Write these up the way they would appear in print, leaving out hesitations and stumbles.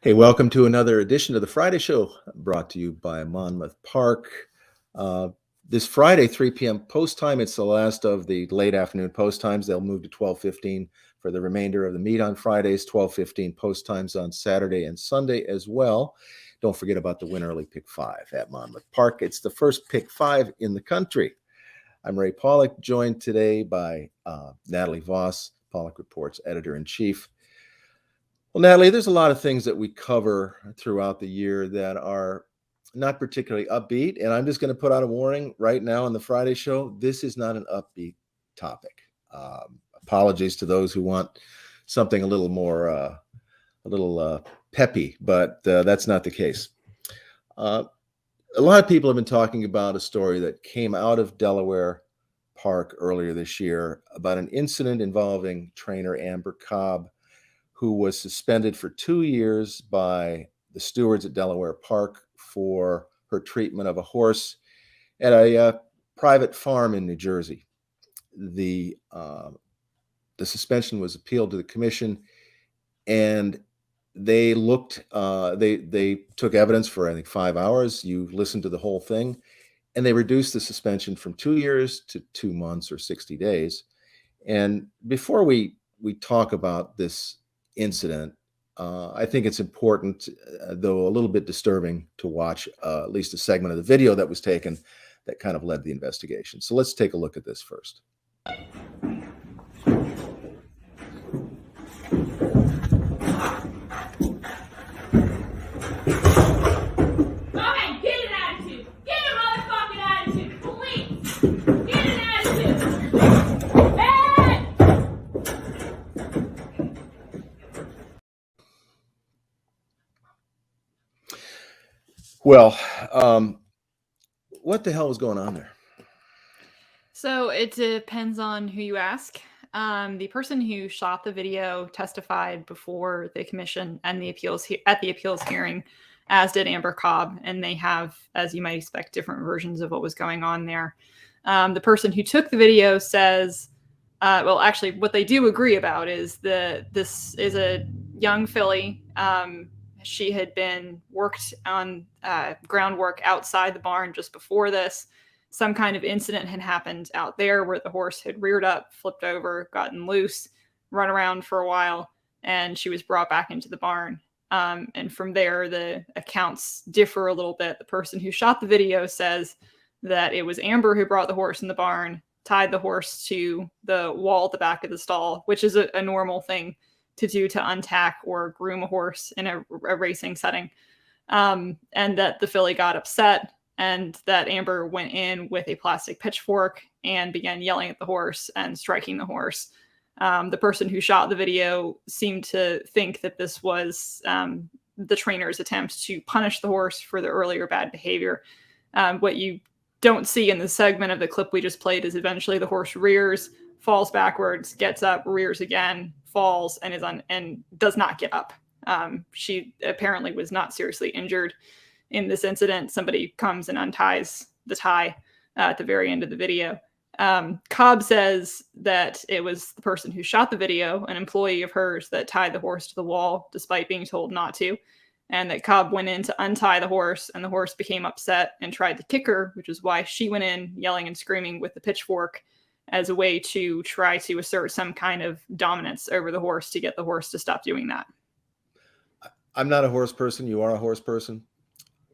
Hey, welcome to another edition of the Friday Show, brought to you by Monmouth Park. This Friday, 3 p.m. post time, it's the last of the late afternoon post times. They'll move to 12:15 for the remainder of the meet on Fridays, 12:15 post times on Saturday and Sunday as well. Don't forget about the Win Early Pick 5 at Monmouth Park. It's the first Pick 5 in the country. I'm Ray Paulick, joined today by Natalie Voss, Paulick Report's editor-in-chief. Well, Natalie, there's a lot of things that we cover throughout the year that are not particularly upbeat, and I'm just going to put out a warning right now on the Friday show. This is not an upbeat topic. Apologies to those who want something a little more, peppy, but that's not the case. A lot of people have been talking about a story that came out of Delaware Park earlier this year about an incident involving trainer Amber Cobb, who was suspended for 2 years by the stewards at Delaware Park for her treatment of a horse at a private farm in New Jersey. The suspension was appealed to the commission, and they looked. They took evidence for, I think, 5 hours. You listened to the whole thing, and they reduced the suspension from 2 years to 2 months or 60 days. And before we talk about this incident, I think it's important, though a little bit disturbing, to watch at least a segment of the video that was taken that kind of led the investigation. So let's take a look at this first. Well, what the hell was going on there? So it depends on who you ask. The person who shot the video testified before the commission and the appeals at the appeals hearing, as did Amber Cobb, and they have, as you might expect, different versions of what was going on there. The person who took the video says, well, actually, what they do agree about is this is a young filly. She had been worked on groundwork outside the barn just before this. Some kind of incident had happened out there where the horse had reared up, flipped over, gotten loose, run around for a while, and she was brought back into the barn. And from there, the accounts differ a little bit. The person who shot the video says that it was Amber who brought the horse in the barn, tied the horse to the wall at the back of the stall, which is a normal thing to do to untack or groom a horse in a racing setting, and that the filly got upset, and that Amber went in with a plastic pitchfork and began yelling at the horse and striking the horse. The person who shot the video seemed to think that this was the trainer's attempt to punish the horse for the earlier bad behavior. What you don't see in the segment of the clip we just played is eventually the horse rears, falls backwards, gets up, rears again, falls, and does not get up. She apparently was not seriously injured in this incident. Somebody comes and unties the tie at the very end of the video. Cobb says that it was the person who shot the video, an employee of hers, that tied the horse to the wall despite being told not to, and that Cobb went in to untie the horse, and the horse became upset and tried to kick her, which is why she went in yelling and screaming with the pitchfork as a way to try to assert some kind of dominance over the horse to get the horse to stop doing that. I'm not a horse person. You are a horse person.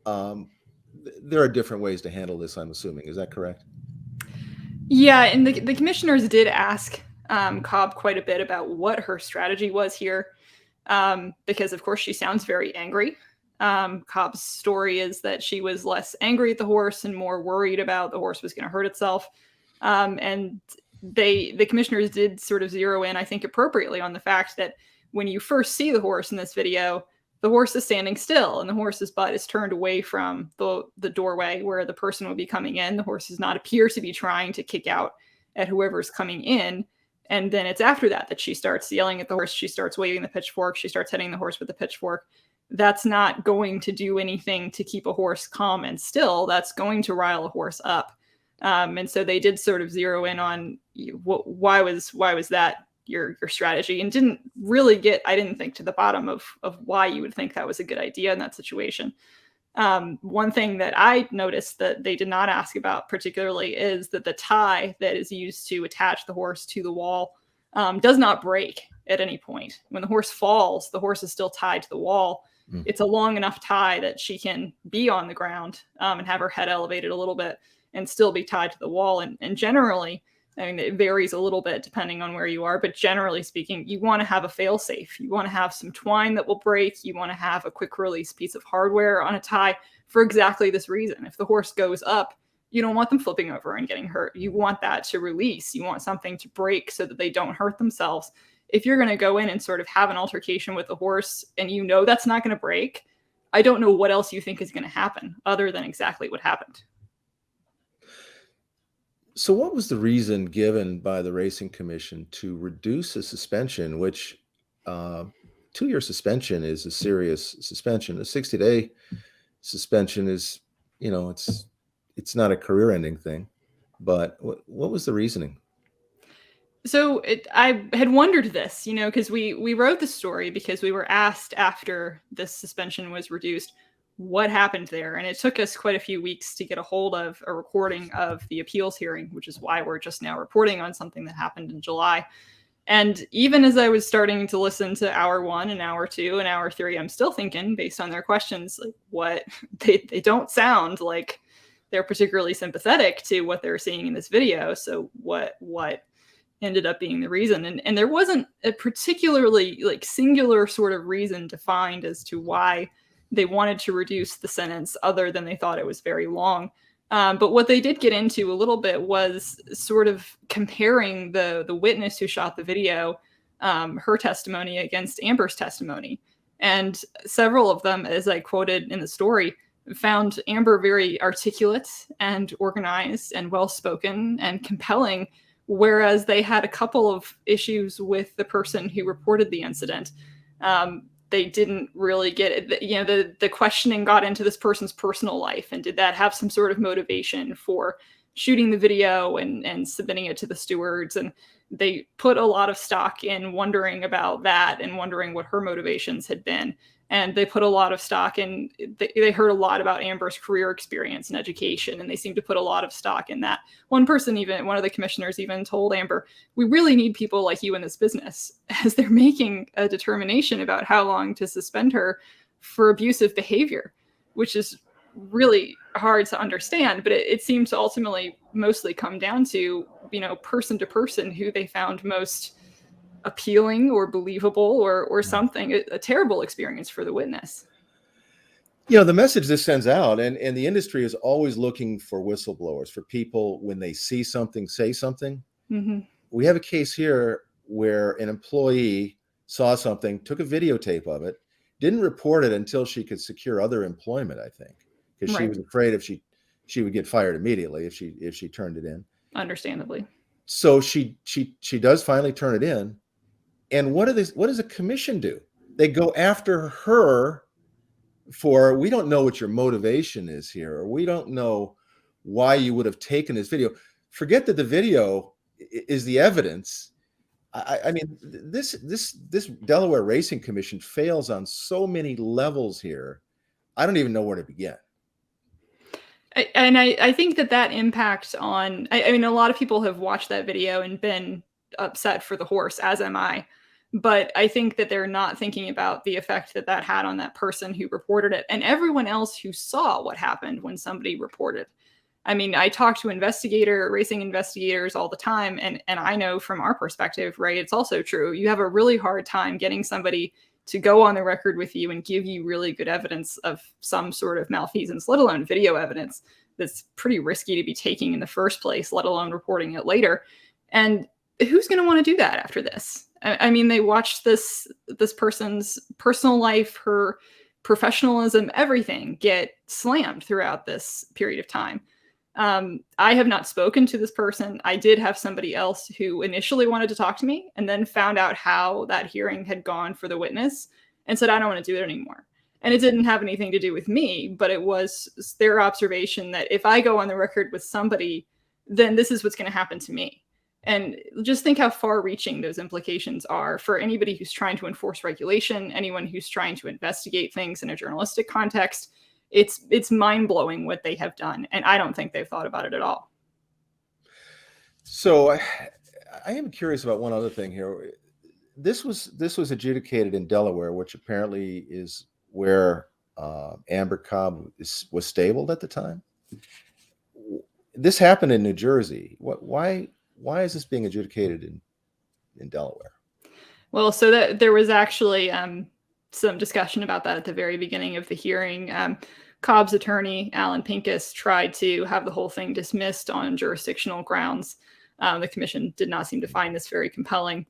There are different ways to handle this, I'm assuming. Is that correct? Yeah, and the commissioners did ask Cobb quite a bit about what her strategy was here, because, of course, she sounds very angry. Cobb's story is that she was less angry at the horse and more worried about the horse was going to hurt itself. And the commissioners did sort of zero in, I think, appropriately on the fact that when you first see the horse in this video, the horse is standing still and the horse's butt is turned away from the doorway where the person would be coming in. The horse does not appear to be trying to kick out at whoever's coming in. And then it's after that she starts yelling at the horse. She starts waving the pitchfork. She starts hitting the horse with the pitchfork. That's not going to do anything to keep a horse calm and still. That's going to rile a horse up. And so they did sort of zero in on why was that your strategy, and didn't really get, I didn't think, to the bottom of why you would think that was a good idea in that situation. One thing that I noticed that they did not ask about particularly is that the tie that is used to attach the horse to the wall does not break at any point. When the horse falls, the horse is still tied to the wall. It's a long enough tie that she can be on the ground and have her head elevated a little bit and still be tied to the wall. And generally, I mean, it varies a little bit depending on where you are, but generally speaking, you want to have a fail safe. You want to have some twine that will break. You want to have a quick release piece of hardware on a tie for exactly this reason. If the horse goes up, you don't want them flipping over and getting hurt. You want that to release. You want something to break so that they don't hurt themselves. If you're going to go in and sort of have an altercation with the horse and you know that's not going to break, I don't know what else you think is going to happen other than exactly what happened. So what was the reason given by the Racing Commission to reduce a suspension, which 2-year suspension is a serious suspension? A 60-day suspension is, it's not a career-ending thing. But what was the reasoning? So I had wondered this, because we wrote the story because we were asked after this suspension was reduced what happened there. And it took us quite a few weeks to get a hold of a recording of the appeals hearing, which is why we're just now reporting on something that happened in July. And even as I was starting to listen to hour 1 and hour 2 and hour 3, I'm still thinking, based on their questions, like what they don't sound like they're particularly sympathetic to what they're seeing in this video. So what ended up being the reason? And there wasn't a particularly singular sort of reason to find as to why they wanted to reduce the sentence other than they thought it was very long. But what they did get into a little bit was sort of comparing the witness who shot the video, her testimony against Amber's testimony. And several of them, as I quoted in the story, found Amber very articulate and organized and well-spoken and compelling, whereas they had a couple of issues with the person who reported the incident. They didn't really get it. The questioning got into this person's personal life, and did that have some sort of motivation for shooting the video and submitting it to the stewards? And they put a lot of stock in wondering about that and wondering what her motivations had been. And they put a lot of stock in, they heard a lot about Amber's career experience and education, and they seemed to put a lot of stock in that. One of the commissioners even told Amber, we really need people like you in this business, as they're making a determination about how long to suspend her for abusive behavior, which is really hard to understand. But it seemed to ultimately mostly come down to, person to person, who they found most appealing or believable or something. A terrible experience for the witness. The message this sends out, and the industry is always looking for whistleblowers, for people when they see something, say something. Mm-hmm. We have a case here where an employee saw something, took a videotape of it, didn't report it until she could secure other employment, I think, because she was afraid if she would get fired immediately if she turned it in. Understandably. So she does finally turn it in. And what does a commission do? They go after her for, we don't know what your motivation is here, or we don't know why you would have taken this video. Forget that the video is the evidence. I mean, this Delaware Racing Commission fails on so many levels here. I don't even know where to begin. And I think that impact on, I mean, a lot of people have watched that video and been upset for the horse, as am I. But I think that they're not thinking about the effect that had on that person who reported it and everyone else who saw what happened when somebody reported. I mean, I talk to racing investigators all the time, and I know from our perspective, right, it's also true. You have a really hard time getting somebody to go on the record with you and give you really good evidence of some sort of malfeasance, let alone video evidence that's pretty risky to be taking in the first place, let alone reporting it later. And who's going to want to do that after this? I mean, they watched this person's personal life, her professionalism, everything get slammed throughout this period of time. I have not spoken to this person. I did have somebody else who initially wanted to talk to me and then found out how that hearing had gone for the witness and said, I don't want to do it anymore. And it didn't have anything to do with me, but it was their observation that if I go on the record with somebody, then this is what's going to happen to me. And just think how far-reaching those implications are for anybody who's trying to enforce regulation, anyone who's trying to investigate things in a journalistic context. It's mind-blowing what they have done, and I don't think they've thought about it at all. So I am curious about one other thing here. This was adjudicated in Delaware, which apparently is where Amber Cobb was stabled at the time. This happened in New Jersey. Why is this being adjudicated in Delaware? Well, so that there was actually some discussion about that at the very beginning of the hearing. Cobb's attorney, Alan Pincus, tried to have the whole thing dismissed on jurisdictional grounds. The commission did not seem to find this very compelling.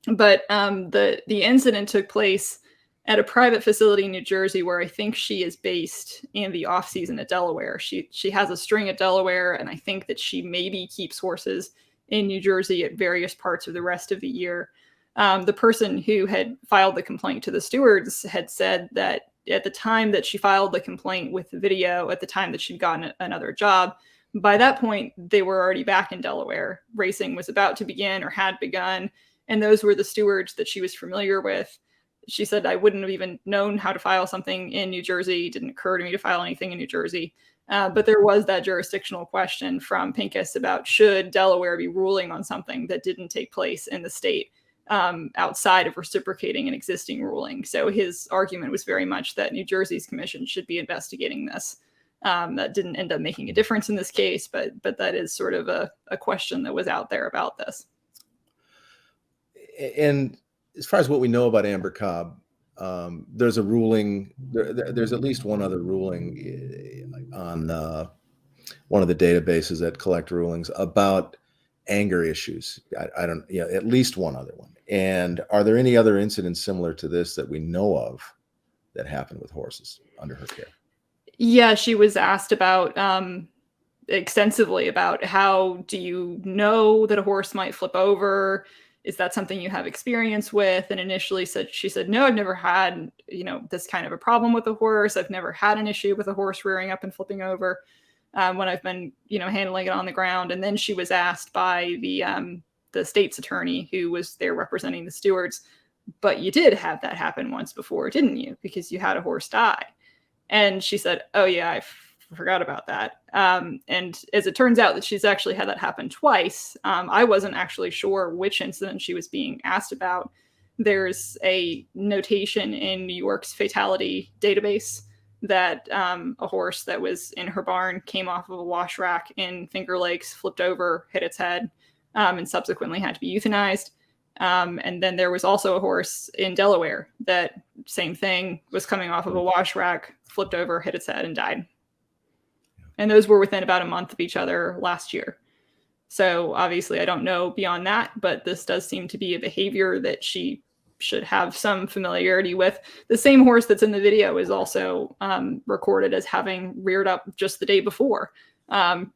But the incident took place at a private facility in New Jersey, where I think she is based in the off season at Delaware. She has a string at Delaware, and I think that she maybe keeps horses in New Jersey at various parts of the rest of the year. The person who had filed the complaint to the stewards had said that at the time that she filed the complaint with the video, at the time that she'd gotten another job, by that point, they were already back in Delaware. Racing was about to begin or had begun, and those were the stewards that she was familiar with. She said, I wouldn't have even known how to file something in New Jersey. It didn't occur to me to file anything in New Jersey. But there was that jurisdictional question from Pincus about should Delaware be ruling on something that didn't take place in the state outside of reciprocating an existing ruling. So his argument was very much that New Jersey's commission should be investigating this. That didn't end up making a difference in this case, but that is sort of a question that was out there about this. And as far as what we know about Amber Cobb, there's a ruling. There's at least one other ruling on one of the databases that collect rulings about anger issues. I don't, at least one other one. And are there any other incidents similar to this that we know of that happened with horses under her care? Yeah, she was asked about extensively about how do you know that a horse might flip over? Is that something you have experience with? And initially she said, no, I've never had, this kind of a problem with a horse. I've never had an issue with a horse rearing up and flipping over when I've been, handling it on the ground. And then she was asked by the state's attorney who was there representing the stewards, but you did have that happen once before, didn't you? Because you had a horse die. And she said, oh yeah, I forgot about that. And as it turns out that she's actually had that happen twice. I wasn't actually sure which incident she was being asked about. There's a notation in New York's fatality database that a horse that was in her barn came off of a wash rack in Finger Lakes, flipped over, hit its head, and subsequently had to be euthanized. And then there was also a horse in Delaware that same thing, was coming off of a wash rack, flipped over, hit its head, and died. And those were within about a month of each other last year. So obviously I don't know beyond that, but this does seem to be a behavior that she should have some familiarity with. The same horse that's in the video is also recorded as having reared up just the day before.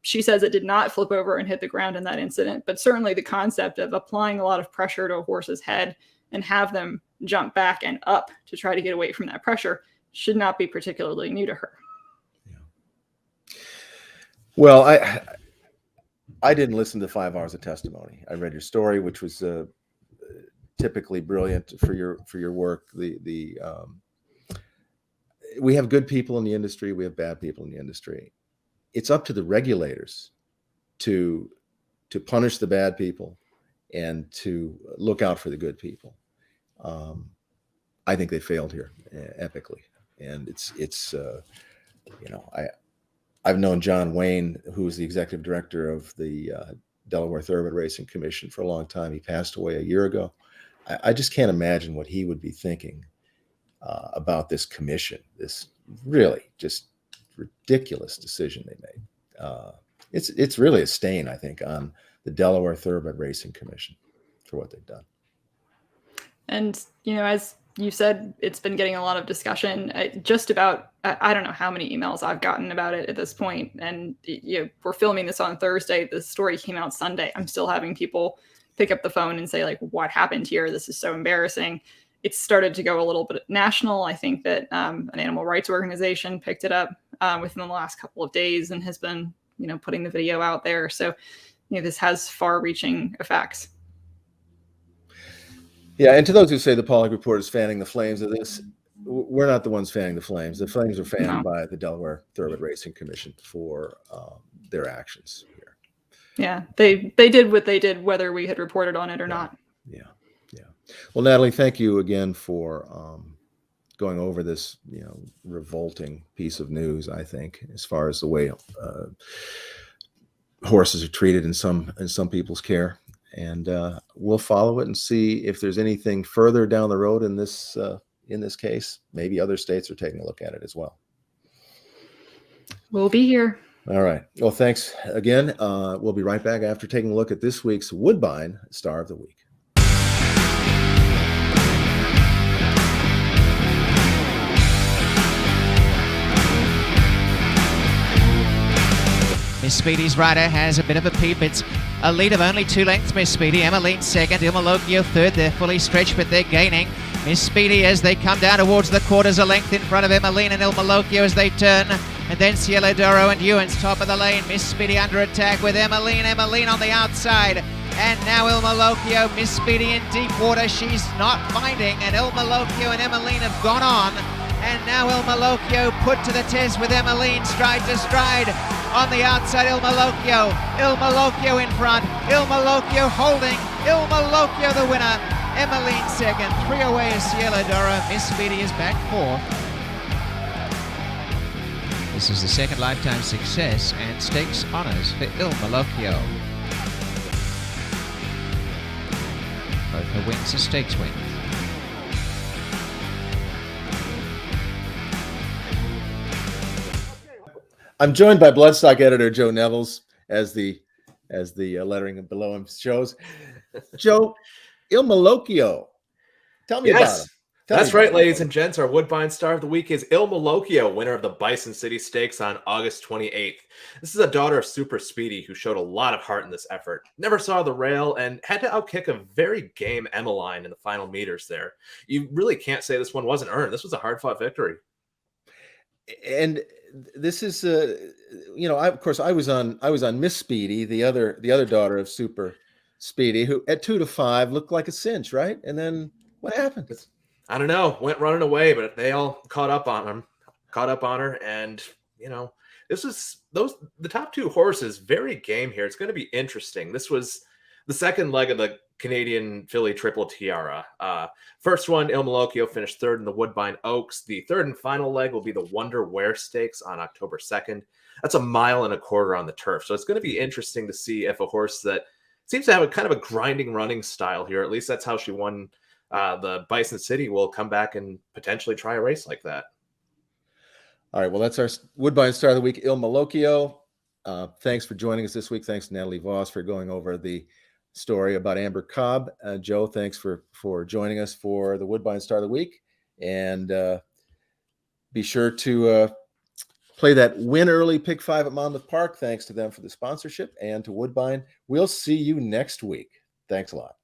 She says it did not flip over and hit the ground in that incident, but certainly the concept of applying a lot of pressure to a horse's head and have them jump back and up to try to get away from that pressure should not be particularly new to her. Yeah. Well, I didn't listen to 5 hours of testimony. I read your story, which was typically brilliant for your work. We have good people in the industry. We have bad people in the industry. It's up to the regulators to punish the bad people and to look out for the good people. I think they failed here epically, and I've known John Wayne, who is the executive director of the Delaware Thoroughbred Racing Commission, for a long time. He passed away a year ago. I just can't imagine what he would be thinking about this commission, this really just ridiculous decision they made. It's really a stain, I think, on the Delaware Thoroughbred Racing Commission for what they've done. And, as you said, it's been getting a lot of discussion. Just about, I don't know how many emails I've gotten about it at this point. And we're filming this on Thursday. The story came out Sunday. I'm still having people pick up the phone and say, like, what happened here? This is so embarrassing. It's started to go a little bit national. I think that an animal rights organization picked it up within the last couple of days and has been, putting the video out there. So this has far-reaching effects. Yeah, and to those who say the Paulick Report is fanning the flames of this, we're not the ones fanning the flames. The flames are fanned by the Delaware Thoroughbred Racing Commission for their actions here. Yeah, they did what they did, whether we had reported on it or not. Yeah. Well, Natalie, thank you again for going over this, revolting piece of news. I think, as far as the way horses are treated in some people's care, and we'll follow it and see if there's anything further down the road in this case. Maybe other states are taking a look at it as well. We'll be here. All right. Well, thanks again. We'll be right back after taking a look at this week's Woodbine Star of the Week. Miss Speedy's rider has a bit of a peep. It's a lead of only 2 lengths. Miss Speedy, Emmeline second, Ilmalokio third. They're fully stretched, but they're gaining. Miss Speedy as they come down towards the quarters, a length in front of Emmeline and Ilmalokio as they turn. And then Cielo Doro and Ewan's top of the lane. Miss Speedy under attack with Emmeline on the outside. And now Ilmalokio, Miss Speedy in deep water. She's not finding, and Ilmalokio and Emmeline have gone on. And now Ilmalokio put to the test with Emmeline stride to stride. On the outside, Ilmalokio in front. Ilmalokio holding. Ilmalokio the winner. Emmeline second. 3 away is Cielo Doro. Miss Speedy is back 4th. This is the second lifetime success and stakes honours for Ilmalokio. Both her wins are stakes wins. I'm joined by Bloodstock editor Joe Nevels, as the lettering below him shows. Joe, Ilmalokio, tell me about him. That's right, ladies and gents. Our Woodbine Star of the Week is Ilmalokio, winner of the Bison City Stakes on August 28th. This is a daughter of Super Speedy who showed a lot of heart in this effort. Never saw the rail and had to outkick a very game Emmeline in the final meters there. You really can't say this one wasn't earned. This was a hard-fought victory. And this is, of course, I was on Miss Speedy, the other daughter of Super Speedy, who at 2 to 5 looked like a cinch, right? And then what happened? I don't know. Went running away, but they all caught up on her, and this is the top 2 horses. Very game here. It's going to be interesting. This was the second leg of the Canadian Filly Triple Tiara. First one, Ilmalokio finished 3rd in the Woodbine Oaks. The 3rd and final leg will be the Wonder Ware Stakes on October 2nd. That's a 1.25 miles on the turf. So it's going to be interesting to see if a horse that seems to have a kind of a grinding running style here, at least that's how she won the Bison City, will come back and potentially try a race like that. All right. Well, that's our Woodbine Star of the Week, Ilmalokio. Thanks for joining us this week. Thanks to Natalie Voss for going over the story about Amber Cobb. Joe, thanks for joining us for the Woodbine Star of the Week. And be sure to play that win early pick 5 at Monmouth Park. Thanks to them for the sponsorship, and to Woodbine. We'll see you next week. Thanks a lot.